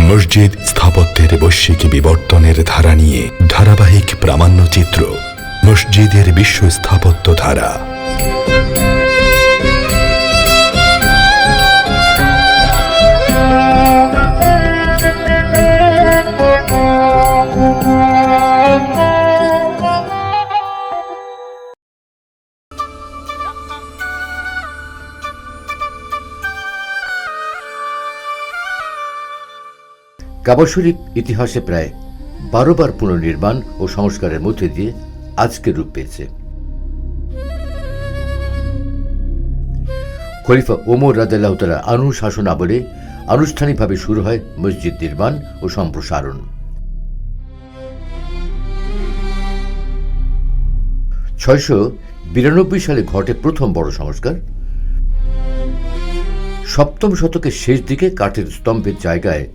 মসজিদ স্থাপত্যের বৈশ্বিক বিবর্তনের ধারা নিয়ে ধারাবাহিক প্রামাণ্যচিত্র মসজিদের বিশ্ব স্থাপত্য ধারা। কাবা শরীফ ইতিহাসে প্রায় 12 বার পুনর্নির্মাণ ও সংস্কারের মধ্যে দিয়ে আজকের রূপ পেয়েছে। খলিফা ওমর রাদিয়াল্লাহু তাআলা আনহু শাসন আমলে আনুষ্ঠানিকভাবে শুরু হয় মসজিদ নির্মাণ ও সম্প্রসারণ। 692 সালে ঘটে প্রথম বড় সংস্কার। 7ম শতকের শেষ দিকে কাঠের স্তম্ভের জায়গায়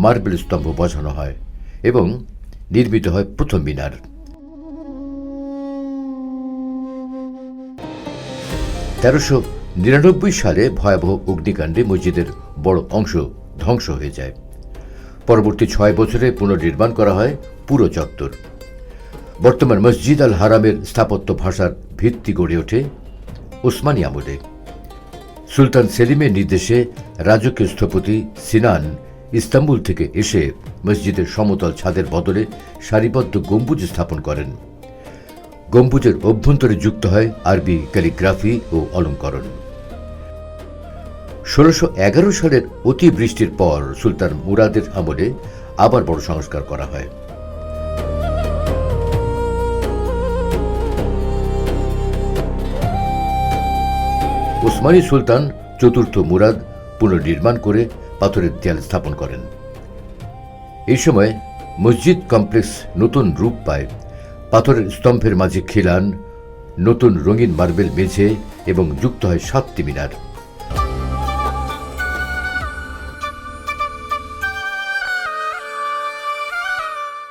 মার্বেল স্তম্ভ বসানো হয় এবং নির্মিত হয় প্রথম মিনার। 1399 সালে ভয়াবহ অগ্নিকাণ্ডে মসজিদের বড় অংশ ধ্বংস হয়ে যায়। পরবর্তী 6 বছরে পুনর্নির্মাণ করা হয় পুরো চত্বর। বর্তমান মসজিদ আল হারামের স্থাপত্য ভাষার ভিত্তি গড়ে ওঠে ওসমানী আমলে। সুলতান সেলিমের নির্দেশে রাজকীয় স্থপতি সিনান ইস্তাম্বুল থেকে এসে মসজিদের সমতল ছাদের বদলে সারিবদ্ধ গম্বুজ স্থাপন করেন। গম্বুজের অভ্যন্তরে যুক্ত হয় আরবি ক্যালিগ্রাফি ও অলঙ্করণ। 1611 সালের অতিবৃষ্টির পর সুলতান মুরাদের আমলে আবার বড় সংস্কার করা হয়। ওসমানী সুলতান চতুর্থ মুরাদ পুনর্নির্মাণ করে পাথরের দেয়াল স্থাপন করেন। এই সময় মসজিদ কমপ্লেক্স নতুন রূপ পায়। পাথরের স্তম্ভের মাঝে খিলান, নতুন রঙিন মার্বেল মেঝে এবং যুক্ত হয় 7টি মিনার।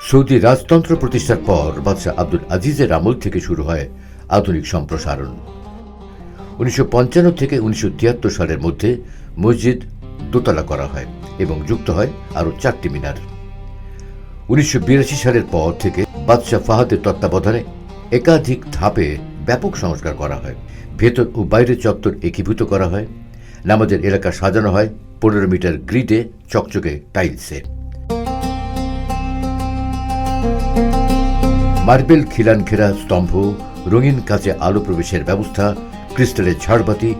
সৌদি রাজতন্ত্র প্রতিষ্ঠার পর বাদশাহ আব্দুল আজিজের আমল থেকে শুরু হয় আধুনিক সম্প্রসারণ। 1955 থেকে 1973 সালের মধ্যে মসজিদ দোতলা করা হয় এবং যুক্ত হয় আরও 4টি মিনার। 1982 সালের পর থেকে বাদশাহ ফাহাদের তত্ত্বাবধানে একাধিক ধাপে ব্যাপক সংস্কার করা হয়। ভেতর ও বাইরের চত্বর একীভূত করা হয়। নামাজের এলাকা সাজানো হয় 15 মিটার গ্রিডে চকচকে টাইলসে। মার্বেল খিলান ঘেরা স্তম্ভ, রঙিন কাচে আলো প্রবেশের ব্যবস্থা, ক্রিস্টালের ঝাড়বাতি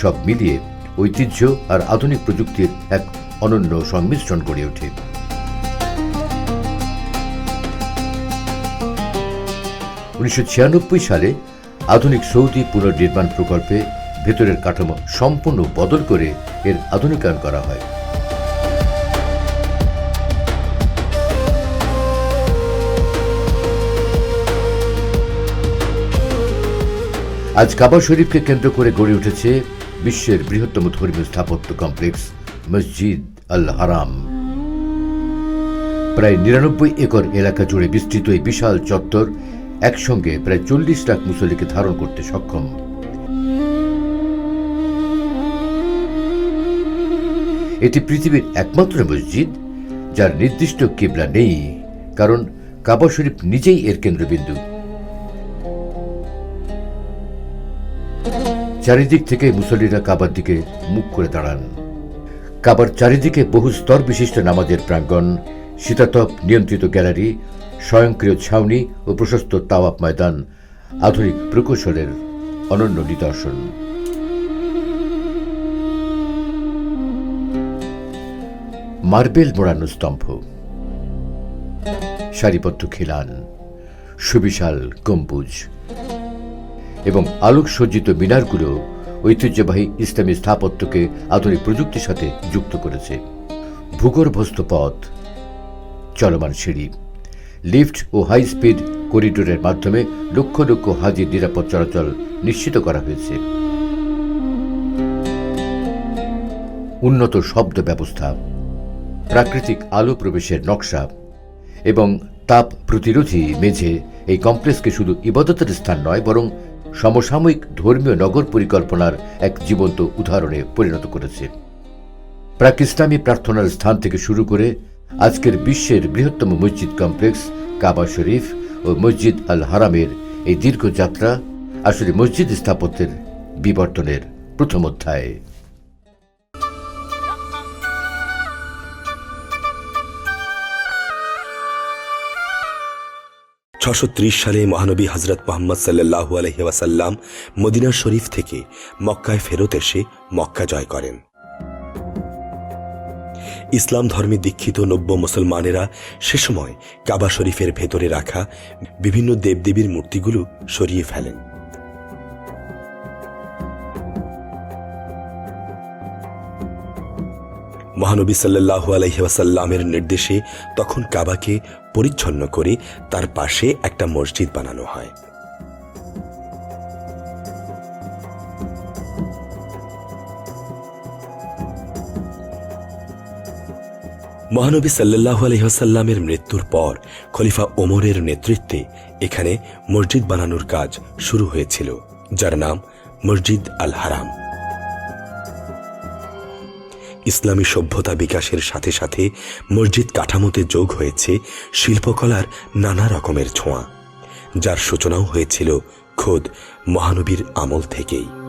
সব মিলিয়ে ঐতিহ্য আর আধুনিক প্রযুক্তির এক অনন্য সংমিশ্রণ গড়ে ওঠে। 1996 সালে আধুনিক সৌদি পুনর্নির্মাণ প্রকল্পে ভেতরের কাঠামো সম্পূর্ণ বদল করে এর আধুনিকায়ন করা হয়। আজ কাবা শরীফকে কেন্দ্র করে গড়ে উঠেছে বিশ্বের বৃহত্তম ধর্মীয় স্থাপত্য কমপ্লেক্স মসজিদ আল হারাম। প্রায় 99 একর এলাকা জুড়ে বিস্তৃত এই বিশাল চত্বর একসঙ্গে প্রায় 40 লাখ মুসল্লিকে ধারণ করতে সক্ষম। এটি পৃথিবীর একমাত্র মসজিদ যার নির্দিষ্ট কিবলা নেই, কারণ কাবা শরীফ নিজেই এর কেন্দ্রবিন্দু। চারিদিক থেকে মুসল্লিরা কাবার দিকে মুখ করে দাঁড়ান। কাবার চারিদিকে বহু স্তর বিশিষ্ট নামাজের প্রাঙ্গণ, শীতাতপ নিয়ন্ত্রিত গ্যালারি, স্বয়ংক্রিয় ছাউনি ও প্রশস্ত তাওয়াফ ময়দান আধুনিক প্রকৌশলের অনন্য নিদর্শন। মার্বেল মোড়ানো স্তম্ভ, সারিবদ্ধ খিলান, সুবিশাল গম্বুজ এবং আলোকসজ্জিত মিনারগুলো ঐতিহ্যবাহী ইসলামী স্থাপত্যকে আধুনিক প্রযুক্তির সাথে যুক্ত করেছে। ভূগর্ভস্থ পথ, চলমান সিঁড়ি, লিফট ও হাই স্পিড করিডোরের মাধ্যমে লক্ষ লক্ষ হাজির নিরাপদ চলাচল নিশ্চিত করা হয়েছে। উন্নত শব্দ ব্যবস্থা, প্রাকৃতিক আলো প্রবেশের নকশা এবং তাপ প্রতিরোধী মেঝে এই কমপ্লেক্সকে শুধু ইবাদতের স্থান নয়, বরং সমসাময়িক ধর্মীয় নগর পরিকল্পনার এক জীবন্ত উদাহরণে পরিণত করেছে। প্রাক ইসলামী প্রার্থনার স্থান থেকে শুরু করে আজকের বিশ্বের বৃহত্তম মসজিদ কমপ্লেক্স কাবা শরীফ ও মসজিদ আল হারামের এই দীর্ঘ যাত্রা আসলে মসজিদ স্থাপত্যের বিবর্তনের প্রথম অধ্যায়। 630 সালে মহানবী হযরত মুহাম্মদ সাল্লাল্লাহু আলাইহি ওয়াসাল্লাম মদিনা শরীফ থেকে মক্কায় ফেরত এসে মক্কা জয় করেন। ইসলাম ধর্মে দীক্ষিত নব্য মুসলমানেরা সে সময় কাবা শরীফের ভেতরে রাখা বিভিন্ন দেবদেবীর মূর্তিগুলো সরিয়ে ফেলেন। মহানবী সাল্লাল্লাহু আলাইহি ওয়াসাল্লামের নির্দেশে তখন কাবাকে পরিচ্ছন্ন করে তার পাশে একটা মসজিদ বানানো হয়। মহানবী সাল্লাল্লাহু আলাইহি ওয়াসাল্লামের মৃত্যুর পর খলিফা ওমরের নেতৃত্বে এখানে মসজিদ বানানোর কাজ শুরু হয়েছিল, যার নাম মসজিদ আল হারাম। ইসলামী সভ্যতা বিকাশের সাথে সাথে মসজিদ কাঠামোতে যোগ হয়েছে শিল্পকলার নানা রকমের ছোঁয়া, যার সূচনাও হয়েছিল খোদ মহানবীর আমল থেকেই।